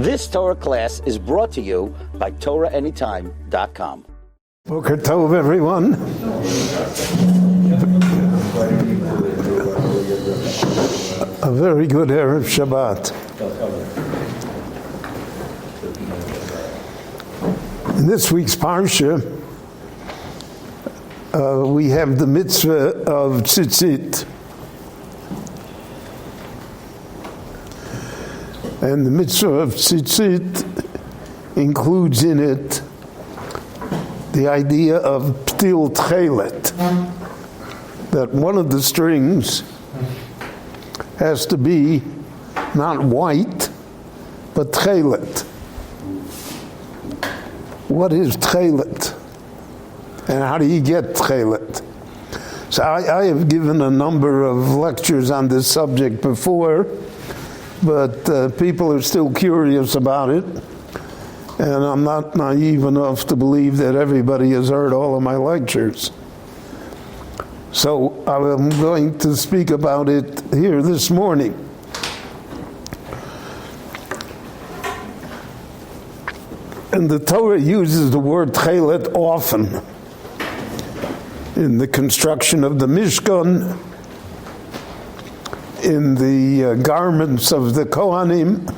This Torah class is brought to you by TorahAnytime.com. Boker Tov, everyone. A very good Erev Shabbat. In this week's Parsha, we have the mitzvah of tzitzit. And the mitzvah of tzitzit includes in it the idea of ptil Techelet, that one of the strings has to be not white, but Techelet. What is Techelet? And how do you get Techelet? So I have given a number of lectures on this subject before, but people are still curious about it, and I'm not naive enough to believe that everybody has heard all of my lectures. So I'm going to speak about it here this morning. And the Torah uses the word Techelet often in the construction of the Mishkan, in the garments of the Kohanim.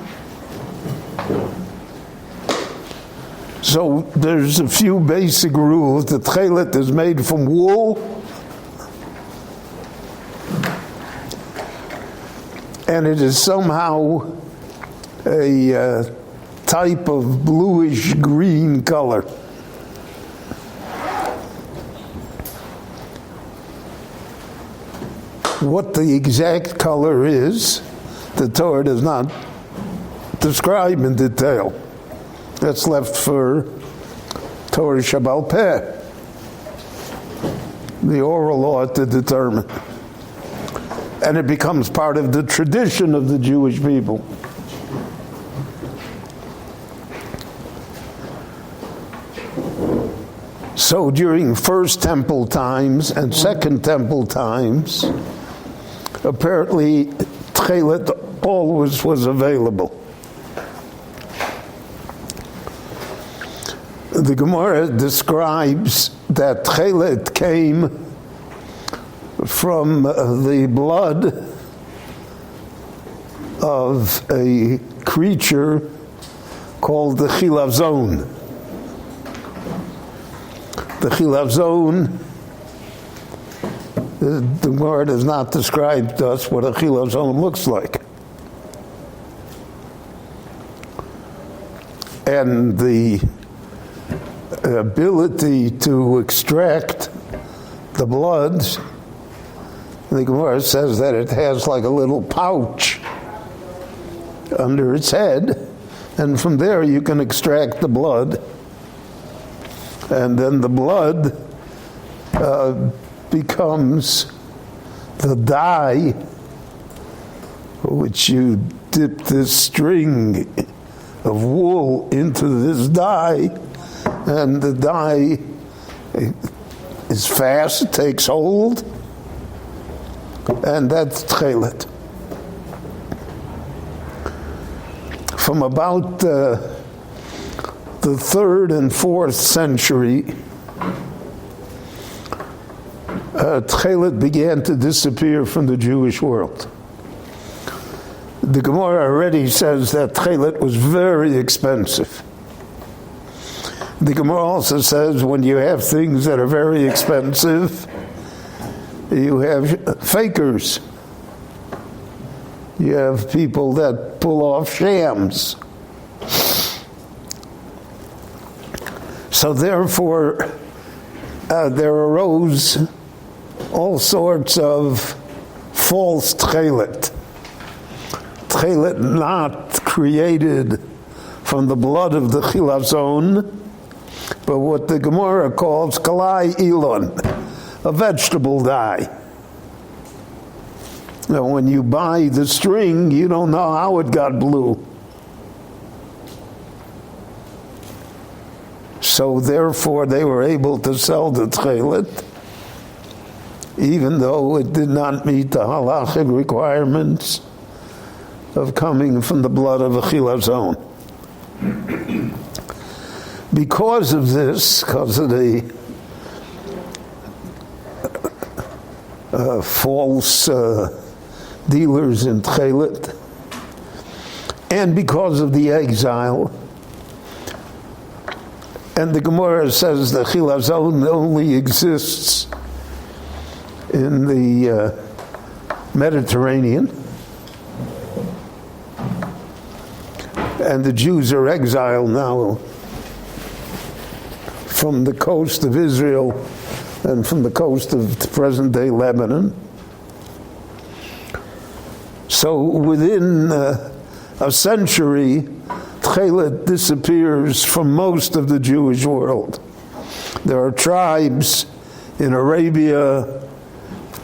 So there's a few basic rules. The Techelet is made from wool, and it is somehow a type of bluish green color. What the exact color is, the Torah does not describe in detail. That's left for Torah Shabbal Peh, the oral law to determine. And it becomes part of the tradition of the Jewish people. So during First Temple times and Second Temple times, apparently Techelet always was available. The Gemara describes that Techelet came from the blood of a creature called the Chilazon. The Chilazon, the Gemara does not describe to us what a Chilazon looks like. And the ability to extract the blood, the Gemara says that it has like a little pouch under its head, and from there you can extract the blood, and then the blood becomes the dye, which you dip this string of wool into this dye, and the dye is fast, it takes hold, and that's Techelet. From about the 3rd and 4th century, Techelet began to disappear from the Jewish world. The Gemara already says that Techelet was very expensive. The Gemara also says when you have things that are very expensive, you have fakers. You have people that pull off shams. So therefore, there arose all sorts of false Techelet. Techelet not created from the blood of the Chilazon, but what the Gemara calls kalai ilon, a vegetable dye. Now, when you buy the string, you don't know how it got blue. So therefore, they were able to sell the Techelet, even though it did not meet the halachic requirements of coming from the blood of a chilazon. Because of this, because of the false dealers in Techelet, and because of the exile, and the Gemara says the Chilazon only exists in the Mediterranean, and the Jews are exiled now from the coast of Israel and from the coast of present-day Lebanon. So within a century, Techelet disappears from most of the Jewish world. There are tribes in Arabia,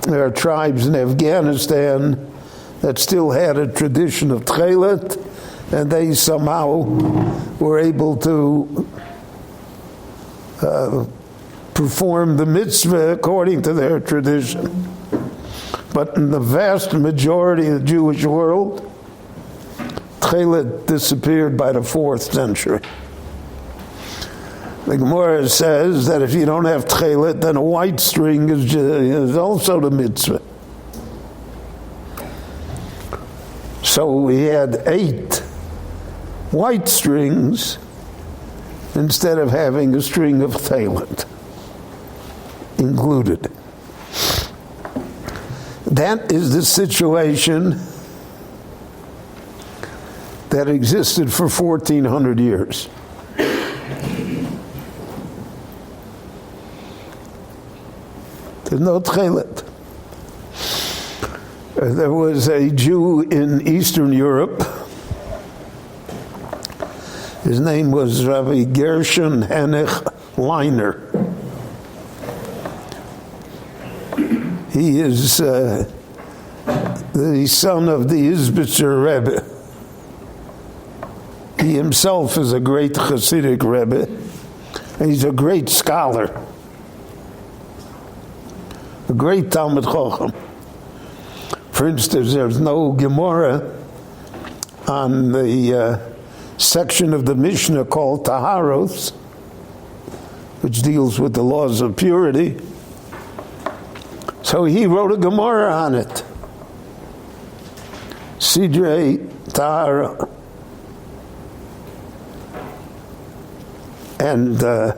there are tribes in Afghanistan that still had a tradition of Techelet, and they somehow were able to perform the mitzvah according to their tradition. But in the vast majority of the Jewish world, Techelet disappeared by the 4th century. The Gemara says that if you don't have Techelet, then a white string is also the mitzvah. So we had 8 white strings instead of having a string of Techelet included. That is the situation that existed for 1,400 years. There's no Techelet. There was a Jew in Eastern Europe. His name was Rabbi Gershon Henoch Leiner. He is the son of the Radziner Rebbe. He himself is a great Hasidic Rebbe, and he's a great scholar, a great Talmid Chacham. For instance, there's no Gemara on the section of the Mishnah called Taharos, which deals with the laws of purity. So he wrote a Gemara on it. Sidrei Tahara. And the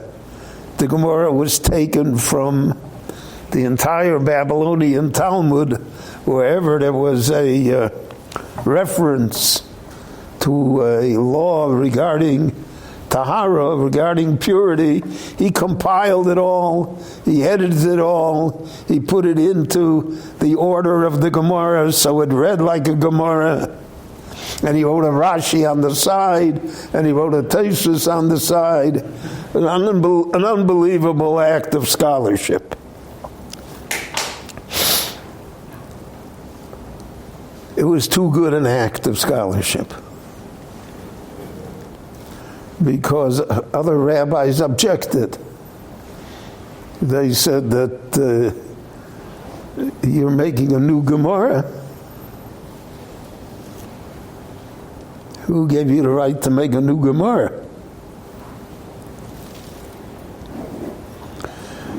Gemara was taken from the entire Babylonian Talmud, wherever there was a reference to a law regarding Tahara, regarding purity. He compiled it all, he edited it all, he put it into the order of the Gemara so it read like a Gemara. And he wrote a Rashi on the side, and he wrote a Tesis on the side. An unbelievable act of scholarship. It was too good an act of scholarship, because other rabbis objected. They said that you're making a new Gemara. Who gave you the right to make a new Gemara?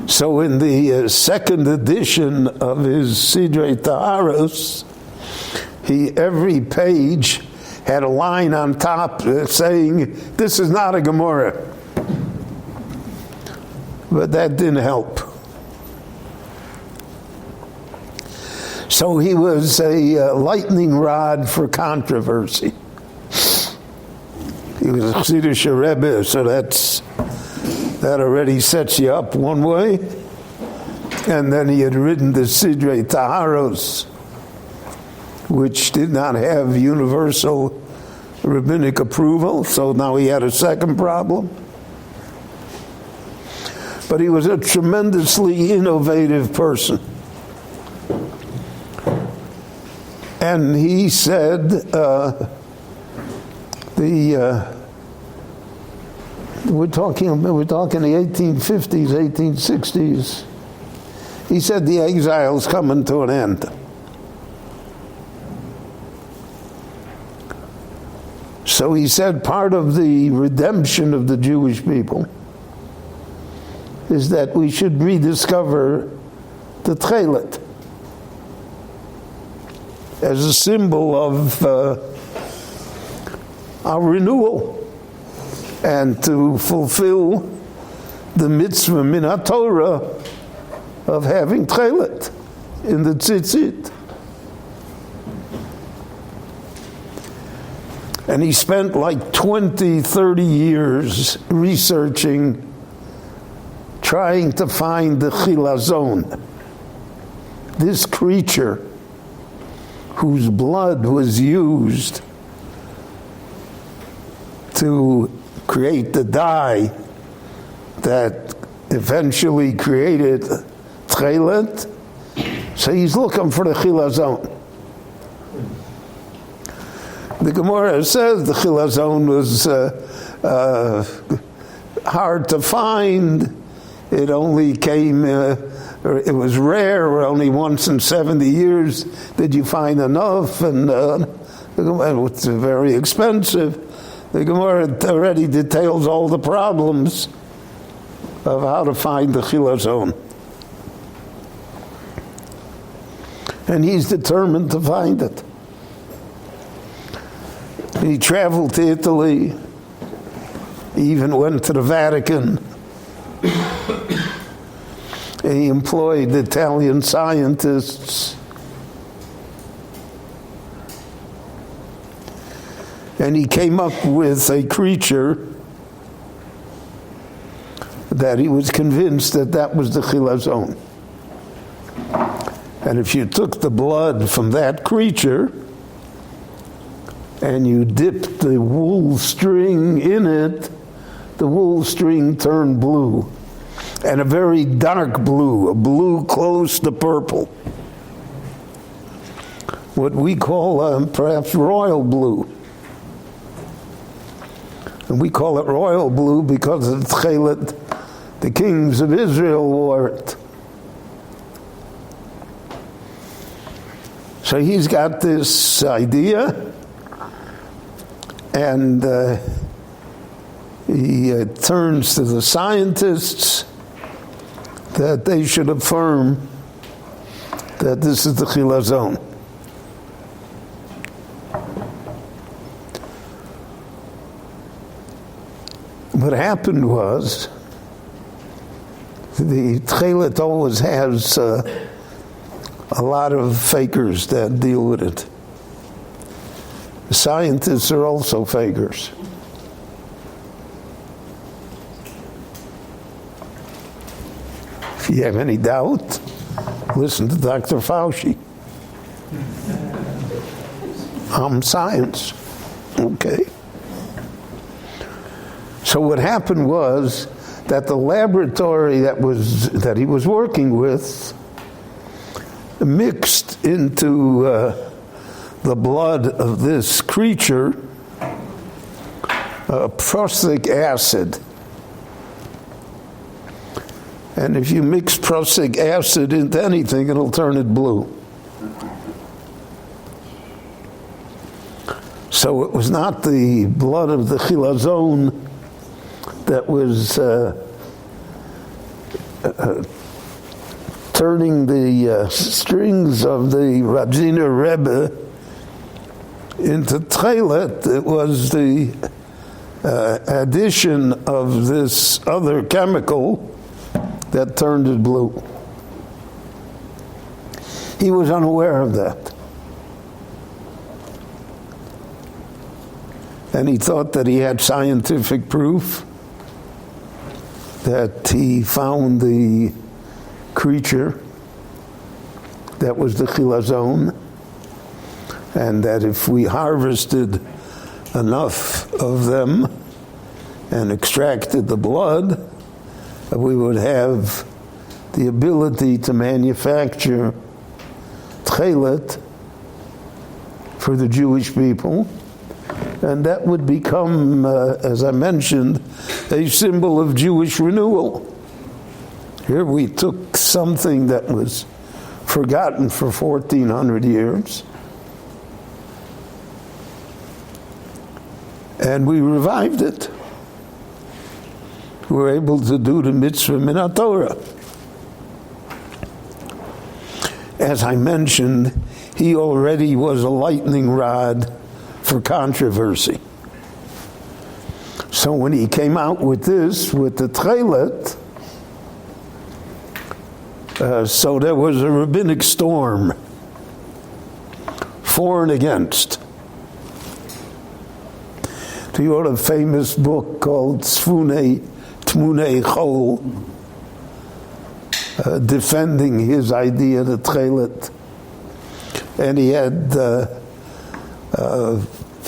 So in the second edition of his Sidrei Taharos, every page had a line on top saying, this is not a Gemara. But that didn't help. So he was a lightning rod for controversy. He was a Radziner Rebbe, so that already sets you up one way. And then he had written the Sidrei Taharos, which did not have universal rabbinic approval, so now he had a second problem. But he was a tremendously innovative person. And he said, we're talking the 1850s, 1860s. He said the exile's coming to an So he said part of the redemption of the Jewish people is that we should rediscover the Techelet as a symbol of our renewal, and to fulfill the mitzvah min Torah of having Techelet in the tzitzit. And he spent like 20, 30 years researching, trying to find the chilazon, this creature whose blood was used to create the dye that eventually created Techelet. So he's looking for the chilazon. The Gemara says the chilazon was hard to find. It only came, it was rare. Only once in 70 years did you find enough, and it's very expensive. The Gemara already details all the problems of how to find the chilazon. And he's determined to find it. He traveled to Italy. He even went to the Vatican. And he employed Italian scientists. And he came up with a creature that he was convinced that that was the chilazon. And if you took the blood from that creature and you dipped the wool string in it, the wool string turned blue, and a very dark blue, a blue close to purple. What we call perhaps royal blue. And we call it royal blue because of Techelet, the kings of Israel wore it. So he's got this idea, and he turns to the scientists that they should affirm that this is the chilazon. What happened was, the Techelet always has a lot of fakers that deal with it. The scientists are also fakers. If you have any doubt, listen to Dr. Fauci. I'm science. Okay. So what happened was that the laboratory that he was working with mixed into the blood of this creature prussic acid. And if you mix prussic acid into anything, it'll turn it blue. So it was not the blood of the chilazon that was turning the strings of the Radziner Rebbe into Techelet. It was the addition of this other chemical that turned it blue. He was unaware of that. And he thought that he had scientific proof that he found the creature that was the chilazon, and that if we harvested enough of them and extracted the blood, we would have the ability to manufacture Techelet for the Jewish people, and that would become, as I mentioned, a symbol of Jewish renewal. Here we took something that was forgotten for 1,400 years, And we revived it. We were able to do the mitzvah min Torah. As I mentioned, he already was a lightning rod for controversy. So when he came out with this, with the Techelet, so there was a rabbinic storm, for and against. He wrote a famous book called Tmunei Chol, defending his idea, the Techelet. And he had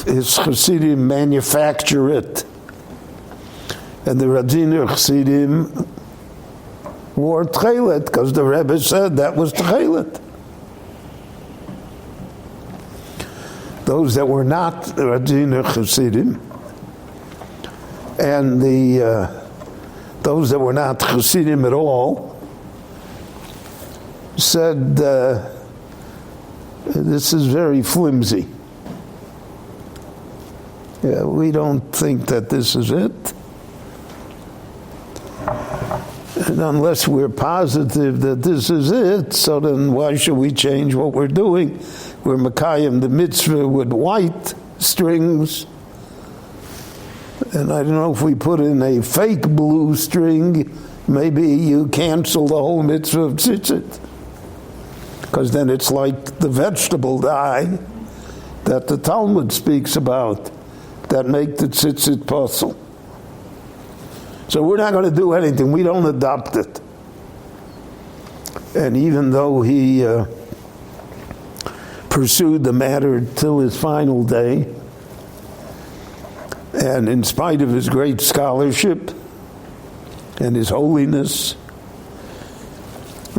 his Chassidim manufacture it. And the Radziner Chassidim wore Techelet because the Rebbe said that was Techelet. Those that were not Radziner Chassidim and those that were not Chassidim at all said this is very flimsy. We don't think that this is it. And unless we're positive that this is it, so then why should we change what we're doing? We're Makayim the mitzvah with white strings. And I don't know if we put in a fake blue string, maybe you cancel the whole mitzvah of tzitzit. Because then it's like the vegetable dye that the Talmud speaks about that make the tzitzit possible. So we're not going to do anything. We don't adopt it. And even though he pursued the matter till his final day, and in spite of his great scholarship and his holiness,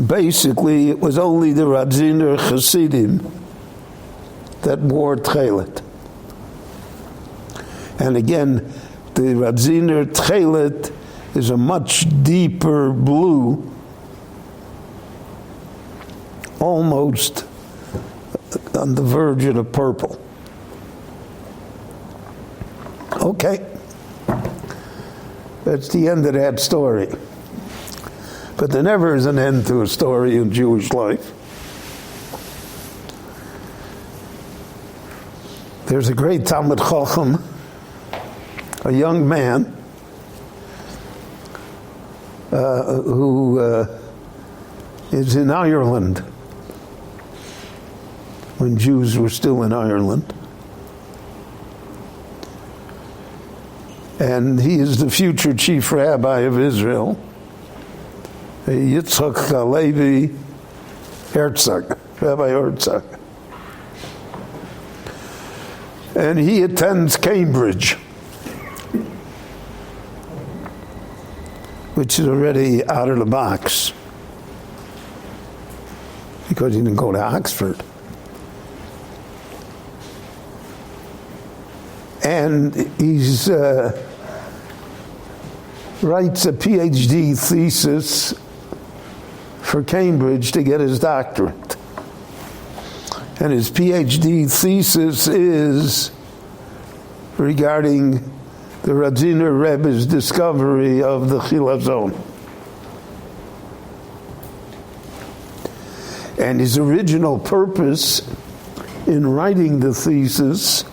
basically it was only the Radziner Chassidim that wore Techelet. And again, the Radziner Techelet is a much deeper blue, almost on the verge of purple. Okay, that's the end of that story. But there never is an end to a story in Jewish life. There's a great Talmid Chacham, a young man, who is in Ireland, when Jews were still in Ireland. And he is the future chief rabbi of Israel, Yitzchak Levi Herzog, Rabbi Herzog. And he attends Cambridge, which is already out of the box, because he didn't go to Oxford. And he's writes a PhD thesis for Cambridge to get his doctorate. And his PhD thesis is regarding the Radziner Rebbe's discovery of the Chilazon. And his original purpose in writing the thesis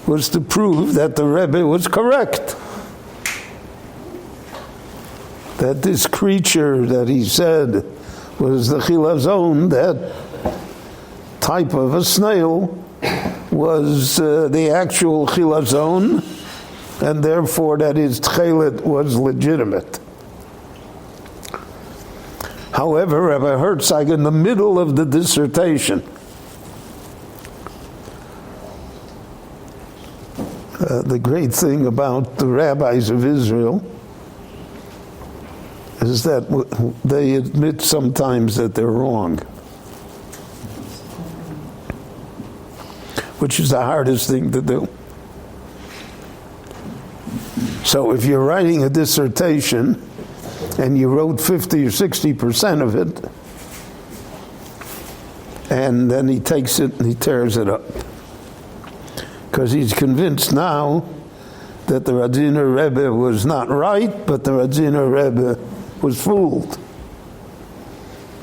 was to prove that the Rebbe was correct. That this creature that he said was the Chilazon, that type of a snail, was the actual Chilazon, and therefore that his Techelet was legitimate. However, Rabbi Herzog, in the middle of the dissertation, the great thing about the rabbis of Israel is that they admit sometimes that they're wrong, which is the hardest thing to do. So if you're writing a dissertation and you wrote 50 or 60% of it, and then he takes it and he tears it up, because he's convinced now that the Radziner Rebbe was not right, but the Radziner Rebbe was fooled.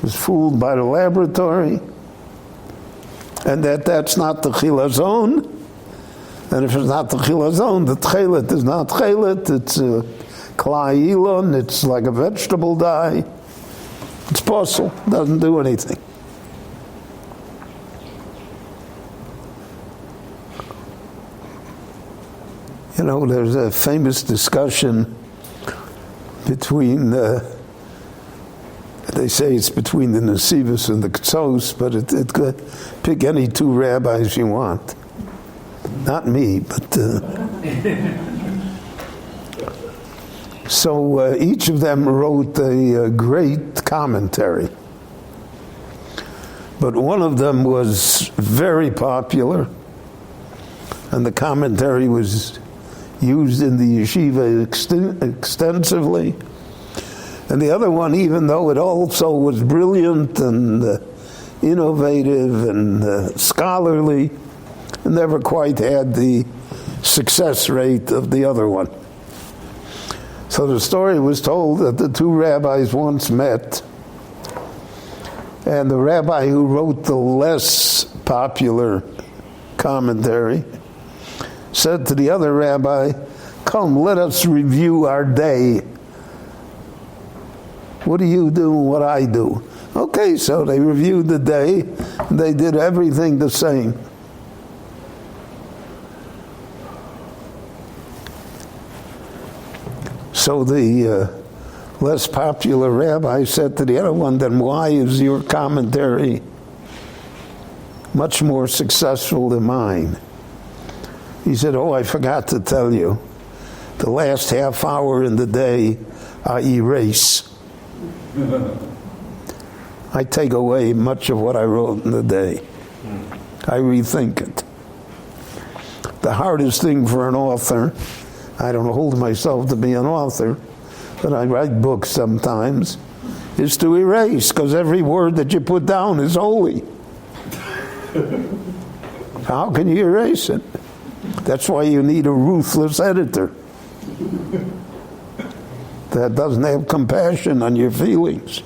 Was fooled by the laboratory, and that's not the chilazon. And if it's not the chilazon, the Techelet is not Techelet. It's a klai, it's like a vegetable dye. It's possible, doesn't do anything. You know, there's a famous discussion between, they say it's between the Nesivos and the Ktos, but it could pick any two rabbis you want. Not me, but... So each of them wrote a great commentary. But one of them was very popular, and the commentary was used in the yeshiva extensively. And the other one, even though it also was brilliant and innovative and scholarly, never quite had the success rate of the other one. So the story was told that the two rabbis once met, and the rabbi who wrote the less popular commentary said to the other rabbi, "Come, let us review our day. What do you do and what I do?" Okay, so they reviewed the day, and they did everything the same. So the less popular rabbi said to the other one, "Then why is your commentary much more successful than mine?" He said, "Oh, I forgot to tell you. The last half hour in the day, I erase. I take away much of what I wrote in the day. I rethink it. The hardest thing for an author, I don't hold myself to be an author, but I write books sometimes, is to erase, because every word that you put down is holy. How can you erase it? That's why you need a ruthless editor that doesn't have compassion on your feelings."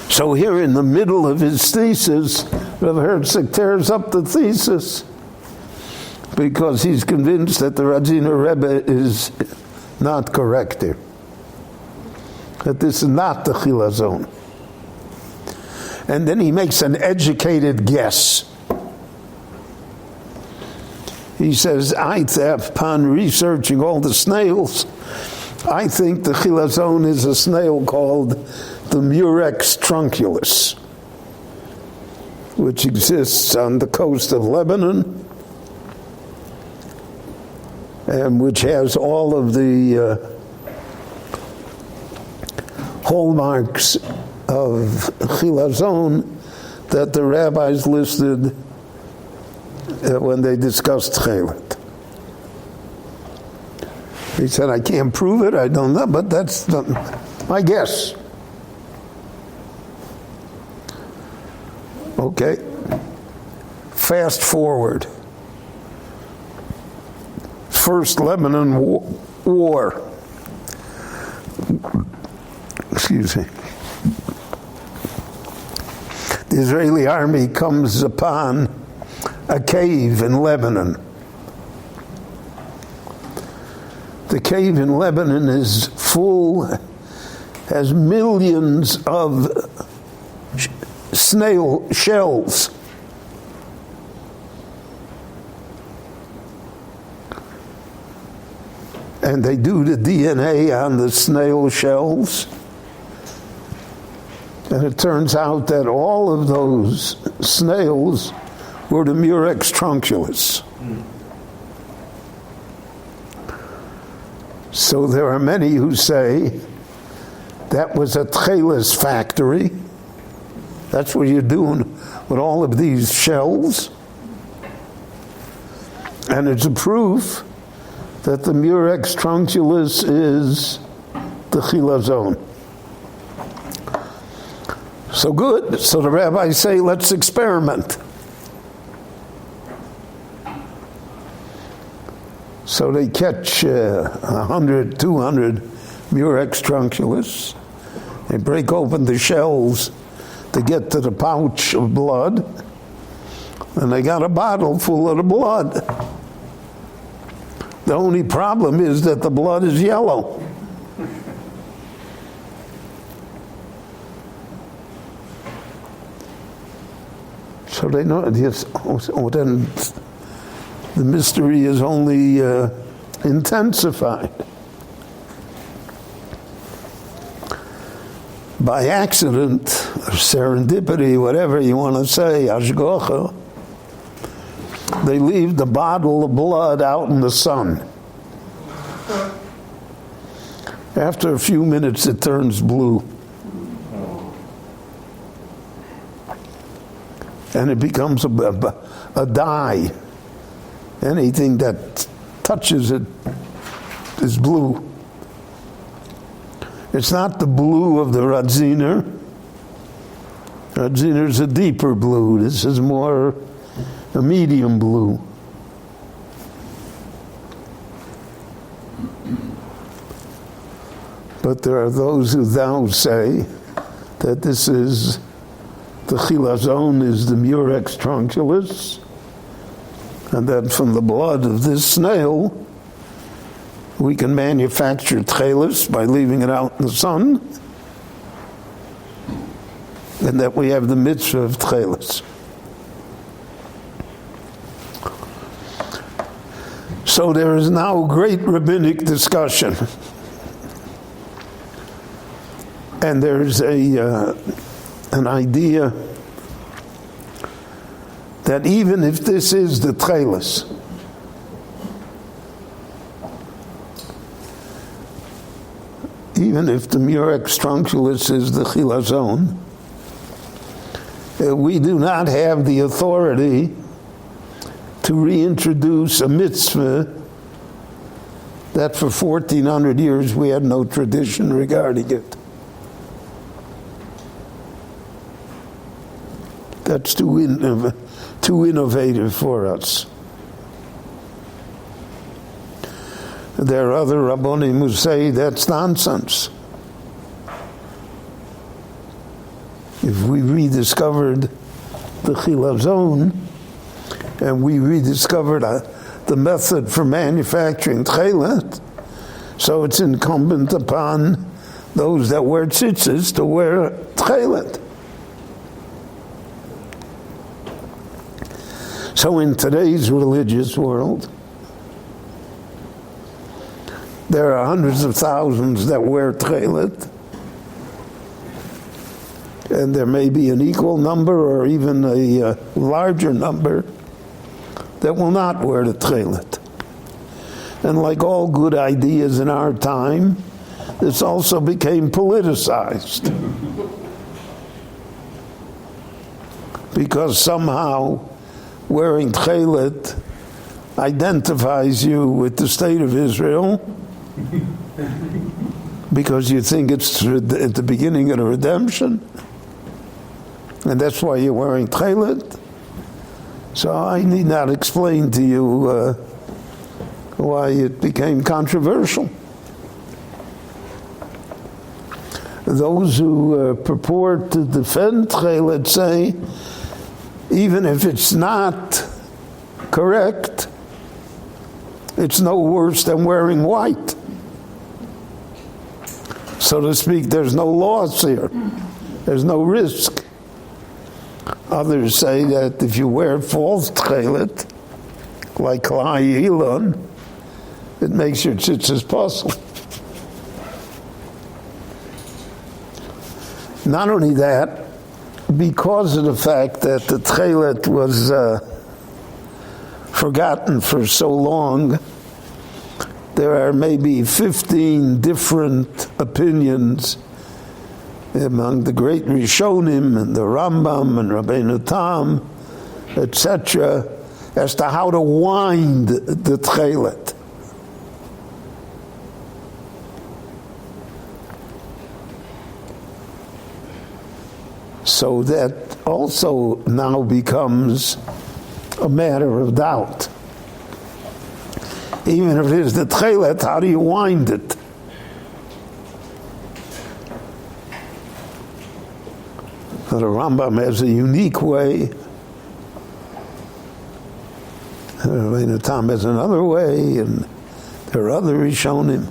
So here in the middle of his thesis, Rav Herzog tears up the thesis because he's convinced that the Radziner Rebbe is not correct here, that this is not the chilazon. And then he makes an educated guess. He says, upon researching all the snails, I think the chilazon is a snail called the Murex trunculus, which exists on the coast of Lebanon, and which has all of the hallmarks of chilazon that the rabbis listed when they discussed Techelet. He said, "I can't prove it, I don't know, but that's my guess." Okay. Fast forward. First Lebanon war. Excuse me. The Israeli army comes upon a cave in Lebanon. The cave in Lebanon is full, has millions of snail shells. And they do the DNA on the snail shells. And it turns out that all of those snails were the Murex trunculus. So there are many who say that was a Techeiles factory. That's what you're doing with all of these shells. And it's a proof that the Murex trunculus is the chilazon. So good. So the rabbis say, let's experiment. So they catch 100, 200 Murex trunculus. They break open the shells to get to the pouch of blood, and they got a bottle full of the blood. The only problem is that the blood is yellow. So they know this. Then the mystery is only intensified. By accident, or serendipity, whatever you want to say, hashgacha, they leave the bottle of blood out in the sun. After a few minutes, it turns blue. And it becomes a dye. Anything that touches it is blue. It's not the blue of the Radziner. Radziner is a deeper blue. This is more a medium blue. But there are those who now say that this is the chilazon is the Murex trunculus, and that from the blood of this snail we can manufacture Techeiles by leaving it out in the sun, and that we have the mitzvah of Techeiles. So there is now great rabbinic discussion, and there's an idea that even if this is the Techeiles, even if the Murex trunculus is the chilazon, we do not have the authority to reintroduce a mitzvah that for 1,400 years we had no tradition regarding it. That's too innovative for us. There are other Rabbonim who say that's nonsense. If we rediscovered the chilazon and we rediscovered the method for manufacturing Techelet, so it's incumbent upon those that wear tzitzis to wear Techelet. So in today's religious world, there are hundreds of thousands that wear Techelet, and there may be an equal number or even a larger number that will not wear the Techelet. And like all good ideas in our time, this also became politicized. Because somehow wearing Techelet identifies you with the state of Israel, because you think it's at the beginning of the redemption, and that's why you're wearing Techelet. So I need not explain to you why it became controversial. Those who purport to defend Techelet say, even if it's not correct, it's no worse than wearing white. So to speak, there's no loss here. There's no risk. Others say that if you wear false Techelet, like Klai Elon, it makes your tzitzis puzzle. Not only that, because of the fact that the Techelet was forgotten for so long, there are maybe 15 different opinions among the great Rishonim and the Rambam and Rabbeinu Tam, etc., as to how to wind the Techelet. So that also now becomes a matter of doubt. Even if it is the Techelet, how do you wind it? The Rambam has a unique way. The Tom has another way, and there are other Rishonim.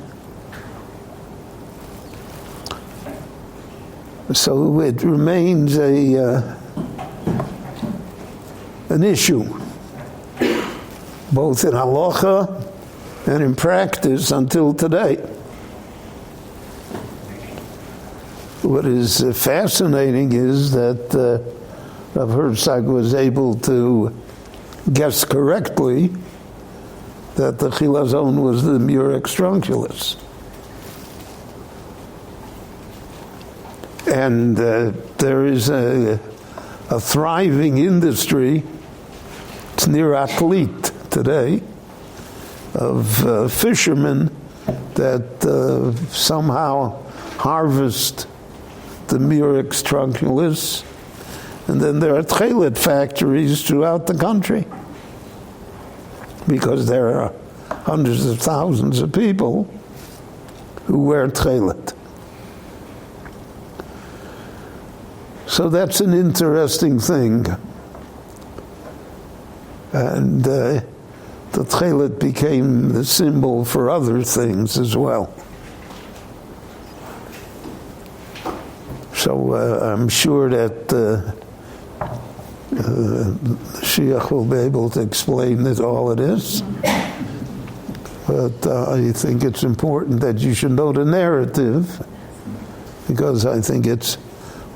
So it remains an issue, both in halacha and in practice until today. What is fascinating is that Rav Herzog was able to guess correctly that the chilazon was the murex trunculus. And there is a thriving industry, it's near Atlit today, of fishermen that somehow harvest the murex trunculus, and then there are Techelet factories throughout the country, because there are hundreds of thousands of people who wear Techelet. So that's an interesting thing. And the Techelet became the symbol for other things as well. So I'm sure that Shiach will be able to explain it all it is. But I think it's important that you should know the narrative, because I think it's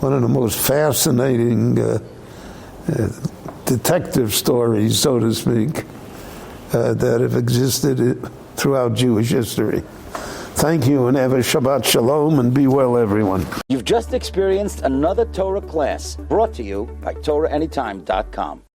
one of the most fascinating detective stories, so to speak, that have existed throughout Jewish history. Thank you, and have a Shabbat Shalom, and be well, everyone. You've just experienced another Torah class brought to you by TorahAnytime.com.